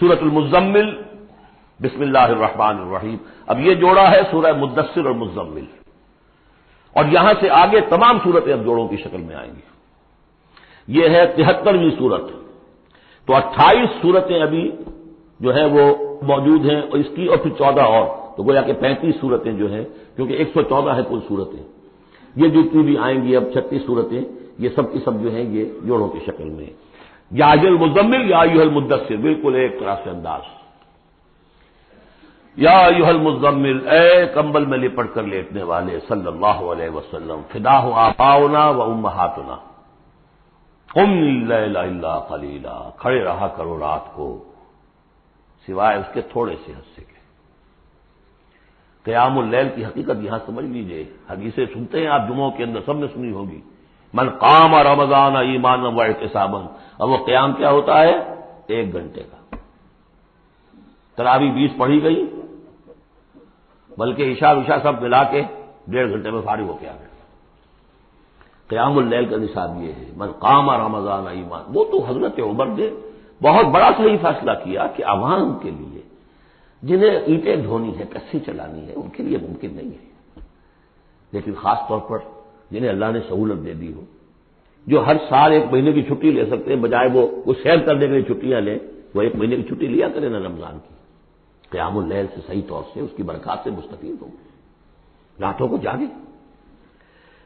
سورۃ المزمل، بسم اللہ الرحمن الرحیم. اب یہ جوڑا ہے سورہ مدثر اور مزمل، اور یہاں سے آگے تمام سورتیں اب جوڑوں کی شکل میں آئیں گی. یہ ہے 73ویں سورت. تو 28 سورتیں ابھی جو ہے وہ موجود ہیں، اور اس کی اور پھر 14 اور، تو گویا کہ 35 سورتیں جو ہیں، کیونکہ 114 ہے کل سورتیں. یہ جتنی بھی آئیں گی اب 36 سورتیں، یہ سب کی سب جو ہیں یہ جوڑوں کی شکل میں. یا ایھا المزمل یا ایھا المدثر، بالکل ایک طرح سے انداز. یا ایھا المزمل، اے کمبل میں لپٹ کر لیٹنے والے، صلی اللہ علیہ وسلم. فداہ آباؤنا و امہاتنا، قم اللیل الا قلیلا، کھڑے رہا کرو رات کو سوائے اس کے تھوڑے سے حصے کے. قیام اللیل کی حقیقت یہاں سمجھ لیجئے. حدیثیں سنتے ہیں آپ جمعوں کے اندر، سب نے سنی ہوگی، من قام رمضان ایمانا واحتسابا. اور وہ قیام کیا ہوتا ہے؟ 1 گھنٹے کا. تراویح 20 پڑھی گئی، بلکہ عشاء سب ملا کے 1.5 گھنٹے میں فارغ ہو کے آ گئے. قیام اللیل کا نصاب یہ ہے، من قام رمضان ایمان. وہ تو حضرت عمر نے بہت بڑا صحیح فیصلہ کیا کہ عوام کے لیے جنہیں اینٹیں ڈھونی ہے، کسی چلانی ہے، ان کے لیے ممکن نہیں ہے. لیکن خاص طور پر جنہیں اللہ نے سہولت دے دی ہو، جو ہر سال 1 مہینے کی چھٹی لے سکتے ہیں، بجائے وہ سیر کرنے کے لیے چھٹیاں لیں، وہ 1 مہینے کی چھٹی لیا کریں نا رمضان کی. قیام اللیل سے صحیح طور سے اس کی برکات سے مستفید ہوں، راتوں کو جاگے.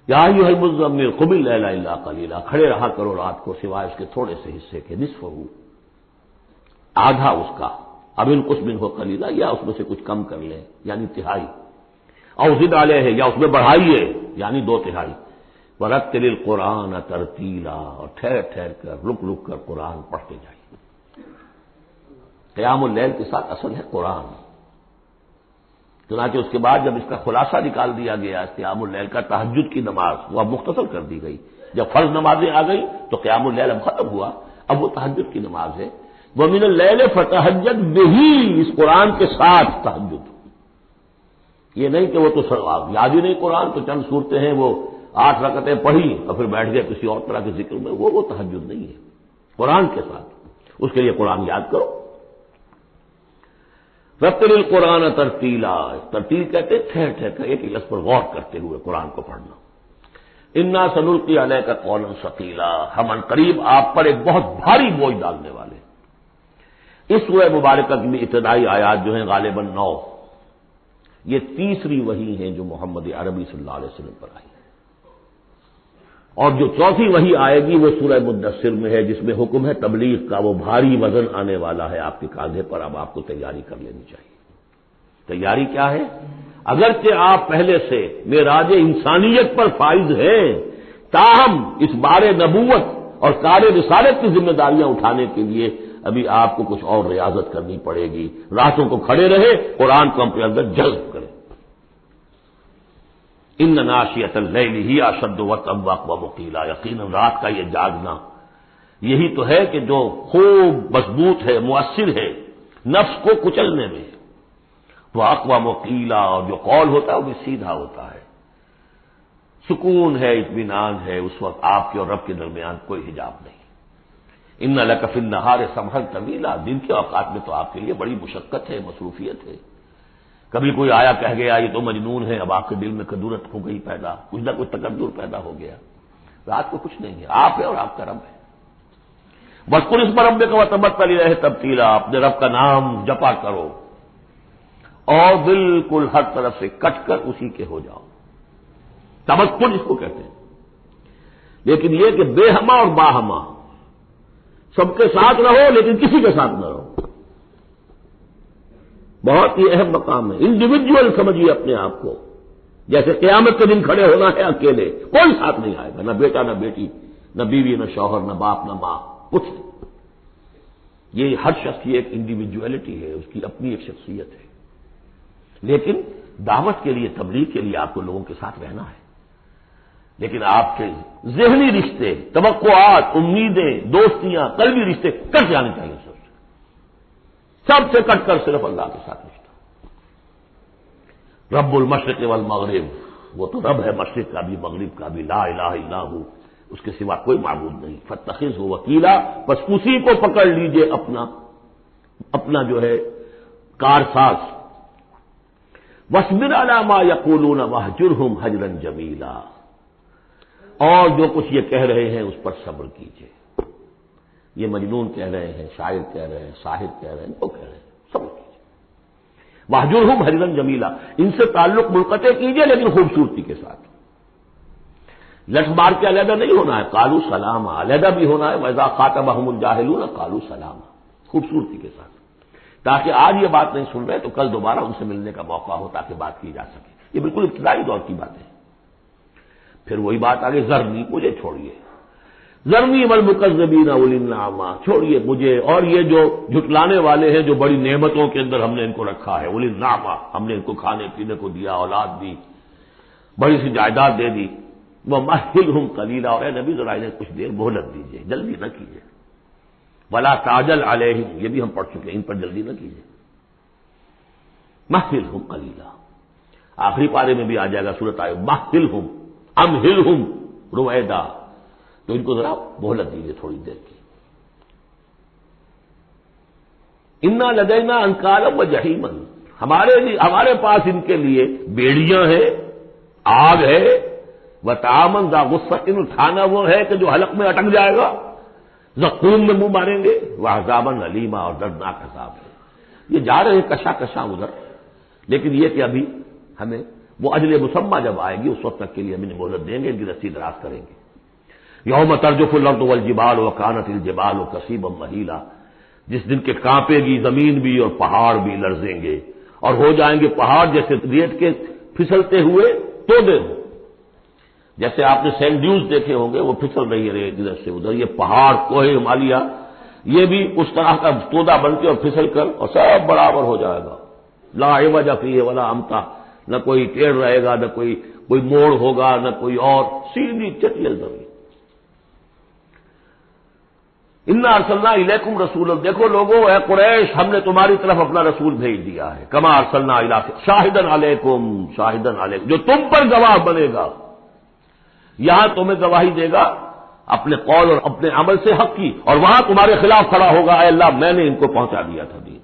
یا ایھا المزمل قم اللیل الا قلیلا، کھڑے رہا کرو رات کو سوائے اس کے تھوڑے سے حصے کے. نصفہ، آدھا اس کا، اب انقص منہ قلیلا، یا اس میں سے کچھ کم کر لیں یعنی تہائی. او زد علیہ، یا اس میں بڑھائیے یعنی 2/3. ورتل القرآن ترتیلا، اور ٹھہر ٹھہر کر رک رک کر قرآن پڑھتے جائیے. قیام اللیل کے ساتھ اصل ہے قرآن. چنانچہ اس کے بعد جب اس کا خلاصہ نکال دیا گیا قیام اللیل کا، تہجد کی نماز وہ اب مختصر کر دی گئی. جب فرض نمازیں آ گئی تو قیام اللیل اب ختم ہوا، اب وہ تہجد کی نماز ہے. وَمِنَ اللَّيْلِ فَتَهَجَّدْ بِهِ، اس قرآن کے ساتھ تہجد. یہ نہیں کہ وہ تو یاد ہی نہیں قرآن، تو چند صورتیں ہیں وہ 8 رکعتیں پڑھی اور پھر بیٹھ گئے کسی اور طرح کے ذکر میں، وہ تہجد نہیں ہے. قرآن کے ساتھ اس کے لیے قرآن یاد کرو. رتل القرآن ترتیلا، ترتیل کہتے ہیں ٹھہر ٹھہر کر ایک لفظ پر غور کرتے ہوئے قرآن کو پڑھنا. انا سنلقی علیک قولا ثقیلا، ہم ان قریب آپ پر ایک بہت بھاری بوجھ ڈالنے والے. اس سورہ مبارکہ کی بھی ابتدائی آیات جو ہیں غالباً 9، یہ تیسری وحی ہیں جو محمد عربی صلی اللہ علیہ وسلم پر آئی. اور جو چوتھی وحی آئے گی وہ سورہ مدثر میں ہے، جس میں حکم ہے تبلیغ کا. وہ بھاری وزن آنے والا ہے آپ کے کاندھے پر، اب آپ کو تیاری کر لینی چاہیے. تیاری کیا ہے؟ اگرچہ آپ پہلے سے معراج انسانیت پر فائز ہیں، تاہم اس بار نبوت اور کار رسالت کی ذمہ داریاں اٹھانے کے لیے ابھی آپ کو کچھ اور ریاضت کرنی پڑے گی. راتوں کو کھڑے رہے، قرآن کو اپنے اندر جذب کریں. ان ناشئۃ اللیل ہی اشد وطئا واقوم قیلا، یقیناً رات کا یہ جاگنا یہی تو ہے کہ جو خوب مضبوط ہے، مؤثر ہے نفس کو کچلنے میں. وہ اقوام قیلا، اور جو قول ہوتا ہے وہ بھی سیدھا ہوتا ہے. سکون ہے، اطمینان ہے، اس وقت آپ کے اور رب کے درمیان کوئی حجاب نہیں. ان لک فی النہار سبحا طویلا، دن کے اوقات میں تو آپ کے لیے بڑی مشقت ہے، مصروفیت ہے. کبھی کوئی آیا کہہ گیا یہ تو مجنون ہے، اب آپ کے دل میں کدورت ہو گئی پیدا، کچھ نہ کچھ تکدر پیدا ہو گیا. رات کو کچھ نہیں ہے، آپ ہے اور آپ کا رب ہے. واذکر اسم ربک وتبتل الیہ تبتیلا، اپنے رب کا نام جپا کرو اور بالکل ہر طرف سے کٹ کر اسی کے ہو جاؤ. تبتل اس کو کہتے ہیں. لیکن یہ کہ بے ہما اور باہما، سب کے ساتھ رہو لیکن کسی کے ساتھ نہ رہو. بہت ہی اہم مقام ہے. انڈیویجول سمجھیے اپنے آپ کو. جیسے قیامت کے دن کھڑے ہونا ہے اکیلے، کوئی ساتھ نہیں آئے گا، نہ بیٹا نہ بیٹی، نہ بیوی نہ شوہر، نہ باپ نہ ماں، کچھ نہیں. یہ ہر شخص کی ایک انڈیویجویلٹی ہے، اس کی اپنی ایک شخصیت ہے. لیکن دعوت کے لیے، تبلیغ کے لیے آپ کو لوگوں کے ساتھ رہنا ہے. لیکن آپ کے ذہنی رشتے، توقعات، امیدیں، دوستیاں، قلبی رشتے کٹ جانے چاہیے. سب سے کٹ کر صرف اللہ کے ساتھ رشتہ. رب المشرق والمغرب، وہ تو رب ہے مشرق کا بھی مغرب کا بھی، لا الہ الا ہو، اس کے سوا کوئی معبود نہیں. فاتخذہ وکیلا، بس اسی کو پکڑ لیجئے اپنا اپنا جو ہے کارساز. وَاصْبِرْ عَلَىٰ مَا يَقُولُونَ وَاهْجُرْهُمْ هَجْرًا جَمِيلًا، اور جو کچھ یہ کہہ رہے ہیں اس پر صبر کیجیے. یہ مجنون کہہ رہے ہیں، شاعر کہہ رہے ہیں، ساحر کہہ رہے ہیں، جو کہہ رہے ہیں صبر کیجیے. وَاهْجُرْهُمْ هَجْرًا جَمِيلًا، ان سے تعلق منقطع کیجیے لیکن خوبصورتی کے ساتھ. لٹ مار کے علیحدہ نہیں ہونا ہے، قالوا سلاما، علیحدہ بھی ہونا ہے. وَإِذَا خَاطَبَهُمُ الْجَاهِلُونَ قَالُوا سَلَامًا، خوبصورتی کے ساتھ، تاکہ آج یہ بات نہیں سن رہے تو کل دوبارہ ان سے ملنے کا موقع ہو تاکہ بات کی جا سکے. یہ بالکل ابتدائی دور کی بات ہے. پھر وہی بات آگے، ذرنی، مجھے چھوڑیے، ذرنی والمکذبین اولی النعمہ، چھوڑیے مجھے اور یہ جو جھٹلانے والے ہیں جو بڑی نعمتوں کے اندر ہم نے ان کو رکھا ہے. اولی النعمہ، ہم نے ان کو کھانے پینے کو دیا، اولاد دی، بڑی سی جائیداد دے دی. وَمَهِّلْهُمْ قَلِيلًا، اور اے نبی ذرا انہیں کچھ دیر مہلت دیجیے، جلدی نہ کیجیے. وَلَا تَعْجَلْ عَلَيْهِمْ، یہ بھی ہم پڑھ چکے ہیں، ان پر جلدی نہ کیجیے. مَهِّلْهُمْ قَلِيلًا، آخری پارے میں بھی آ جائے گا سورۃ آئے مَهِّلْهُمْ أَمْهِلْهُمْ رُوَیدًا، تو ان کو ذرا مہلت دیجیے تھوڑی دیر کی. اِنَّا لَدَيْنَا أَنْكَالًا وَجَحِيمًا، ہمارے پاس ان کے لیے بیڑیاں ہیں، آگ ہے. وَطَعَامًا ذَا غُصَّةٍ، کھانا وہ ہے کہ جو حلق میں اٹک جائے گا، زقوم میں منہ ماریں گے. وَعَذَابًا أَلِيمًا، اور دردناک عذاب ہے. یہ جا رہے ہیں کشا کشا ادھر، لیکن یہ کہ ابھی ہمیں وہ اجل مسمى جب آئے گی اس وقت تک کے لیے ہم انہیں مہلت دیں گے، ان کی رسی دراز کریں گے. یوم ترجف الارض والجبال وکانت الجبال کثیبا مہیلا، جس دن کے کانپے گی زمین بھی اور پہاڑ بھی لرزیں گے، اور ہو جائیں گے پہاڑ جیسے ریت کے پھسلتے ہوئے تودے ہوں. جیسے آپ نے سینڈ ڈیوز دیکھے ہوں گے، وہ پھسل رہی ہے ادھر سے ادھر. یہ پہاڑ کوہ ہمالیہ یہ بھی اس طرح کا تودا بن کے اور پھسل کر اور سب برابر ہو جائے گا. لا عوج فیہ ولا امتا، نہ کوئی ٹیڑھ رہے گا، نہ کوئی موڑ ہوگا، نہ کوئی اور، سیدھی چٹیل زمین. انا ارسلنا الیکم رسولا، دیکھو لوگوں اے قریش، ہم نے تمہاری طرف اپنا رسول بھیج دیا ہے. کما ارسلنا الی شاہدا علیکم، شاہدا علیکم، جو تم پر گواہ بنے گا. یہاں تمہیں گواہی دے گا اپنے قول اور اپنے عمل سے حق کی، اور وہاں تمہارے خلاف کھڑا ہوگا، اے اللہ میں نے ان کو پہنچا دیا تھا دین.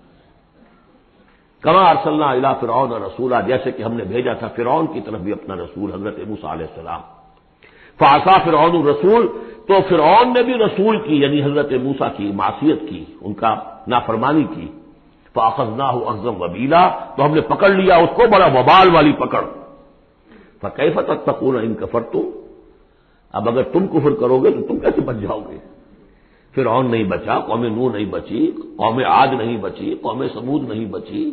کما ارسلنا الی فرعون رسولا، جیسے کہ ہم نے بھیجا تھا فرعون کی طرف بھی اپنا رسول حضرت موسیٰ علیہ السلام. فعصا فرعون الرسول، تو فرعون نے بھی رسول کی یعنی حضرت موسیٰ کی معصیت کی، ان کا نافرمانی کی. فاخذناہ اخذا وبیلا، تو ہم نے پکڑ لیا اس کو بڑا وبال والی پکڑ. فکیف تتقون ان کفرتم، اب اگر تم کفر کرو گے تو تم کیسے بچ جاؤ گے؟ فرعون نہیں بچا، قوم نوح نہیں بچی، قوم عاد نہیں بچی، قوم ثمود نہیں بچی،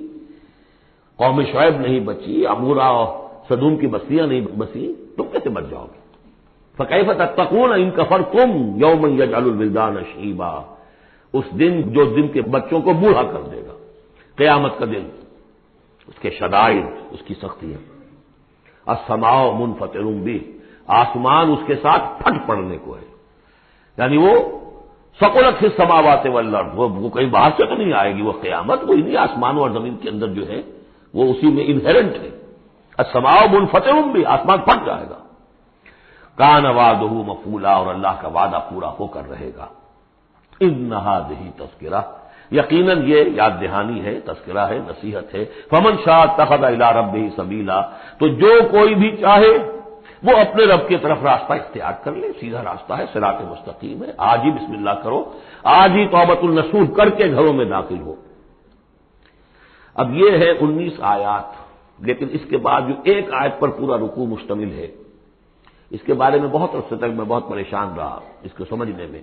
قوم شعیب نہیں بچی، عمورہ اور سدوم کی بستیاں نہیں بسی، تم کیسے بچ جاؤ گے؟ فکیف تتقون ان کفرتم یوما یجعل الولدان شیبا، اس دن جو دن کے بچوں کو بوڑھا کر دے گا، قیامت کا دن، اس کے شدائد، اس کی سختیاں. السماء منفطر بہ، آسمان اس کے ساتھ پھٹ پڑنے کو ہے، یعنی وہ ثقلت فی السماوات والارض، وہ کہیں باہر سے تو نہیں آئے گی، وہ قیامت وہی نہیں، آسمانوں اور زمین کے اندر جو ہے وہ اسی میں انہیرنٹ ہے. السماء منفطر بہ، آسمان پھٹ جائے گا. کان وعدہ مفعولا، اور اللہ کا وعدہ پورا ہو کر رہے گا. ان ھذہ تذکرہ، یقیناً یہ یاد دہانی ہے، تذکرہ ہے، نصیحت ہے. فمن شاء اتخذ الی ربہ سبیلا، تو جو کوئی بھی چاہے وہ اپنے رب کی طرف راستہ اختیار کر لے، سیدھا راستہ ہے، صراط مستقیم ہے. آج ہی بسم اللہ کرو، آج ہی توبۃ النصوح کر کے گھروں میں داخل ہو. اب یہ ہے 19 آیات، لیکن اس کے بعد جو ایک آیت پر پورا رکوع مشتمل ہے، اس کے بارے میں بہت عرصے تک میں بہت پریشان رہا اس کو سمجھنے میں،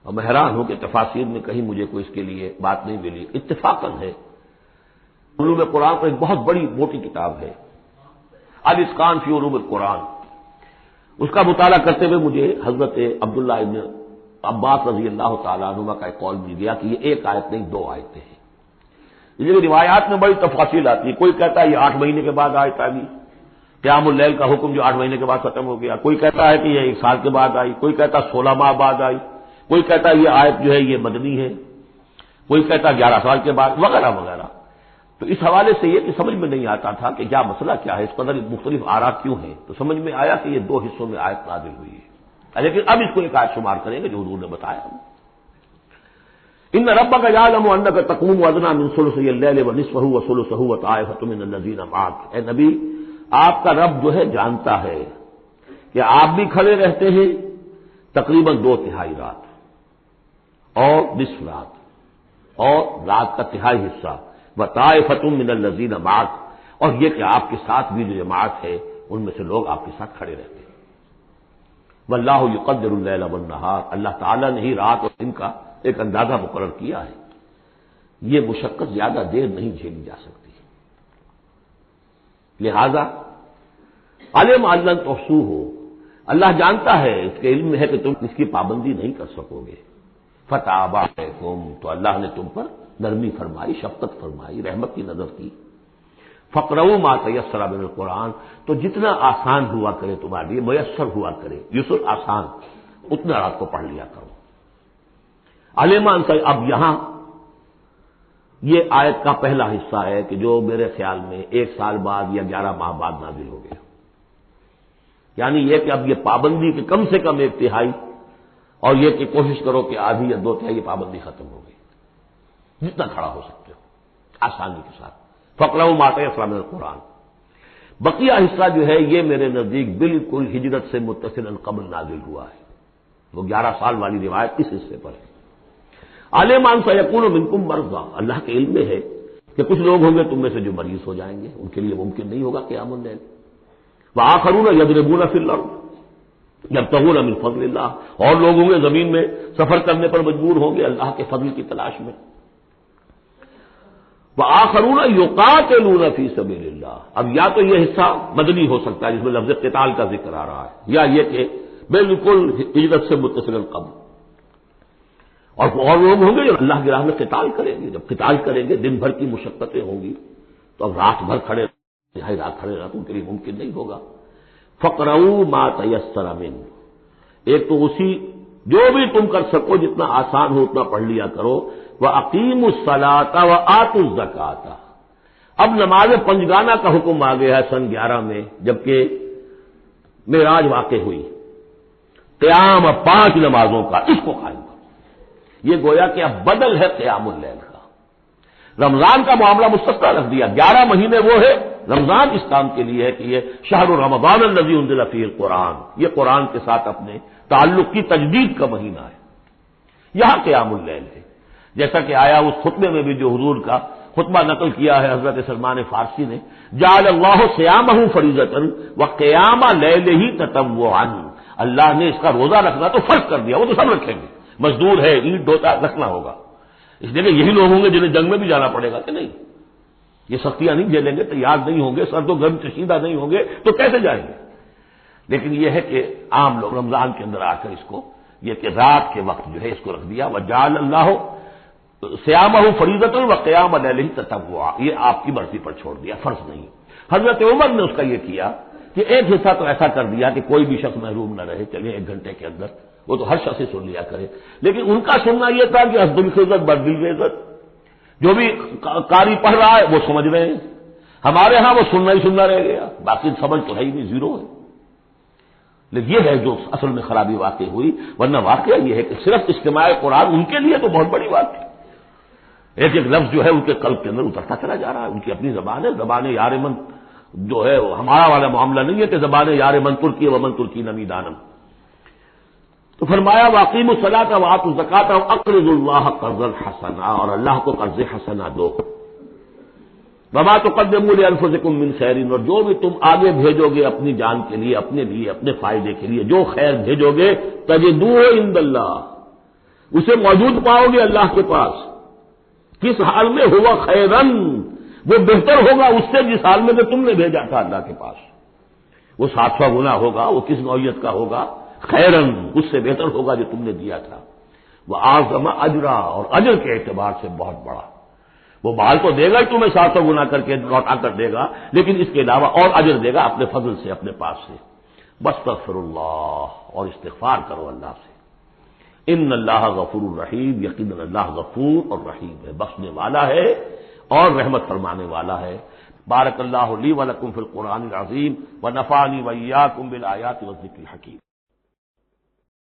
اور میں حیران ہوں کہ تفاسیر میں کہیں مجھے کوئی اس کے لیے بات نہیں ملی. اتفاقاً ہے، علوم قرآن پر ایک بہت بڑی موٹی کتاب ہے الاتقان فی علوم القرآن، اس کا مطالعہ کرتے ہوئے مجھے حضرت عبداللہ ابن عباس رضی اللہ تعالیٰ عنہما کا ایک قول مل گیا کہ یہ ایک آیت نہیں 2 آیتیں ہیں. یہ روایات میں بڑی تفاصیل آتی ہے، کوئی کہتا ہے یہ 8 مہینے کے بعد آیت آئی، قیام اللیل کا حکم جو 8 مہینے کے بعد ختم ہو گیا، کوئی کہتا ہے کہ یہ 1 سال کے بعد آئی، کوئی کہتا 16 ماہ بعد آئی، کوئی کہتا ہے یہ آیت جو ہے یہ مدنی ہے، کوئی کہتا 11 سال کے بعد، وغیرہ وغیرہ. تو اس حوالے سے یہ کہ سمجھ میں نہیں آتا تھا کہ کیا مسئلہ کیا ہے، اس قدر مختلف آراء کیوں ہیں. تو سمجھ میں آیا کہ یہ 2 حصوں میں آیت نازل ہوئی ہے، لیکن اب اس کو ایک آیت شمار کریں گے جو حضور نے بتایا. ان ربک یعلم انک تقوم ادنی من ثلثی اللیل ونصفہ وثلثہ وطائفۃ من الذین معک، اے نبی آپ کا رب جو ہے جانتا ہے کہ آپ بھی کھڑے رہتے ہیں تقریباً 2/3 رات اور نصف رات اور رات کا تہائی حصہ، وطائفۃ من الذین معک، اور یہ کہ آپ کے ساتھ بھی جو جماعت ہے ان میں سے لوگ آپ کے ساتھ کھڑے رہتے ہیں۔ واللہ یقدر اللیل والنہار، اللہ تعالیٰ نے ہی رات اور دن کا ایک اندازہ مقرر کیا ہے، یہ مشقت زیادہ دیر نہیں جھیلی جا سکتی، لہذا علم ان لن تحصوہ، اللہ جانتا ہے، اس کے علم میں ہے کہ تم اس کی پابندی نہیں کر سکو گے، فتاب علیکم، تو اللہ نے تم پر نرمی فرمائی، شفقت فرمائی، رحمت کی نظر کی، فقرؤوا ما تیسر من القرآن، تو جتنا آسان ہوا کرے تمہارے لیے، میسر ہوا کرے، یسر آسان، اتنا رات کو پڑھ لیا کرو۔ علمان سے اب یہاں یہ آیت کا پہلا حصہ ہے کہ جو میرے خیال میں 1 سال بعد یا 11 ماہ بعد نازل ہو گیا، یعنی یہ کہ اب یہ پابندی کہ کم سے کم 1/3 اور یہ کہ کوشش کرو کہ آدھی یا 2/3 یہ پابندی ختم ہو گئی، جتنا کھڑا ہو سکتے ہو آسانی کے ساتھ۔ فقرؤوا ما تیسر من القرآن، بقیہ حصہ جو ہے یہ میرے نزدیک بالکل ہجرت سے متصلا قبل نازل ہوا ہے، وہ 11 سال والی روایت اس حصے پر ہے۔ عالمان سیکون منکم مرضی، اللہ کے علم میں ہے کہ کچھ لوگ ہوں گے تم میں سے جو مریض ہو جائیں گے، ان کے لیے ممکن نہیں ہوگا قیام اللیل، وآخرون یضربون فی الارض یبتغون من فضل اللہ، اور لوگ ہوں گے زمین میں سفر کرنے پر مجبور ہوں گے اللہ کے فضل کی تلاش میں، وآخرون یقاتلون فی سبیل اللہ، اب یا تو یہ حصہ مدنی ہو سکتا ہے جس میں لفظ قتال کا ذکر آ رہا ہے، یا یہ کہ بالکل ہجرت سے متصل قبل، اور لوگ ہوں گے جو اللہ کی راہ میں قتال کریں گے، جب قتال کریں گے دن بھر کی مشقتیں ہوں گی، تو اب رات بھر کھڑے رات کھڑے رہنا ان کے لیے ممکن نہیں ہوگا۔ فقرؤوا ما تیسر منہ، ایک تو اسی جو بھی تم کر سکو جتنا آسان ہو اتنا پڑھ لیا کرو، وَأَقِیمُوا الصَّلَاةَ وَآتُوا الزَّکَاةَ، اب نماز پنجگانہ کا حکم آ گیا ہے سن 11 میں، جبکہ معراج واقع ہوئی، قیام 5 نمازوں کا، اس کو قائم کرو، یہ گویا کہ اب بدل ہے قیام اللیل کا۔ رمضان کا معاملہ مستثنی رکھ دیا، 11 مہینے وہ ہے، رمضان اس کام کے لیے ہے کہ یہ شہر رمضان الذی انزل فیہ القرآن، یہ قرآن کے ساتھ اپنے تعلق کی تجدید کا مہینہ ہے، یہاں قیام اللیل ہے، جیسا کہ آیا اس خطبے میں بھی جو حضور کا خطبہ نقل کیا ہے حضرت سلمان فارسی نے، جعل اللہ صیامہ فریضۃ وقیام لیلہ تطوعا، اللہ نے اس کا روزہ رکھنا تو فرض کر دیا، وہ تو سب رکھیں گے، مزدور ہے اینٹ ڈھوتا رکھنا ہوگا، اس لیے کہ یہی لوگ ہوں گے جنہیں جنگ میں بھی جانا پڑے گا کہ نہیں، یہ سختیاں نہیں جھیلیں گے، تیار نہیں ہوں گے، سرد و گرم چشیدہ نہیں ہوں گے تو کیسے جائیں گے؟ لیکن یہ ہے کہ عام لوگ رمضان کے اندر آ کر اس کو یہ کہ رات کے وقت جو ہے اس کو رکھ دیا، وجعل اللہ صیامہ فریضۃ وقیام لیلہ تطوعا، یہ آپ کی مرضی پر چھوڑ دیا، فرض نہیں۔ حضرت عمر نے اس کا یہ کیا کہ ایک حصہ تو ایسا کر دیا کہ کوئی بھی شخص محروم نہ رہے، چلے 1 گھنٹے کے اندر وہ تو ہر شخص سے سن لیا کرے، لیکن ان کا سننا یہ تھا کہ حسب الخزت بدل عزت، جو بھی قاری پڑھ رہا ہے وہ سمجھ رہے ہیں، ہمارے ہاں وہ سننا ہی سننا رہ گیا، باقی سمجھ تو ہے ہی نہیں، زیرو ہے۔ لیکن یہ ہے جو اصل میں خرابی واقع ہوئی، ورنہ واقعہ یہ ہے کہ صرف اجتماع قرآن ان کے لیے تو بہت بڑی بات ہے، ایک ایک لفظ جو ہے ان کے قلب کے اندر اترتا چلا جا رہا ہے، ان کی اپنی زبان ہے، زبان یار من جو ہے وہ ہمارا والا معاملہ نہیں ہے کہ زبان یار من ترکی ومن ترکی نمی دانم۔ تو فرمایا واقیموا الصلاۃ وآتوا الزکاۃ واقرضوا اللہ قرضا حسنا، اور اللہ کو قرض حسنا دو، وما تقدموا لانفسکم من خیر، اور جو بھی تم آگے بھیجو گے اپنی جان کے لیے، اپنے فائدے کے لیے جو خیر بھیجو گے، تجدوہ عند اللہ، اسے موجود پاؤ گے اللہ کے پاس، کس حال میں؟ ہوا خیرن، وہ بہتر ہوگا اس سے جس حال میں کہ تم نے بھیجا تھا اللہ کے پاس، وہ 700 گنا ہوگا، وہ کس نوعیت کا ہوگا؟ خیرن، اس سے بہتر ہوگا جو تم نے دیا تھا، وہ اعظم اجرا، اور اجر کے اعتبار سے بہت بڑا، وہ مال تو دے گا ہی تمہیں 700 گنا کر کے لوٹا کر دے گا، لیکن اس کے علاوہ اور اجر دے گا اپنے فضل سے، اپنے پاس سے۔ بستغفر اللہ، اور استغفار کرو اللہ سے، ان اللہ غفور الرحیم، یقینا اللہ غفور اور رحیم ہے، بخشنے والا ہے اور رحمت فرمانے والا ہے۔ بارک اللہ لی ولکم فی القرآن العظیم ونفعنی وإیاکم بالآیات والذکر الحکیم۔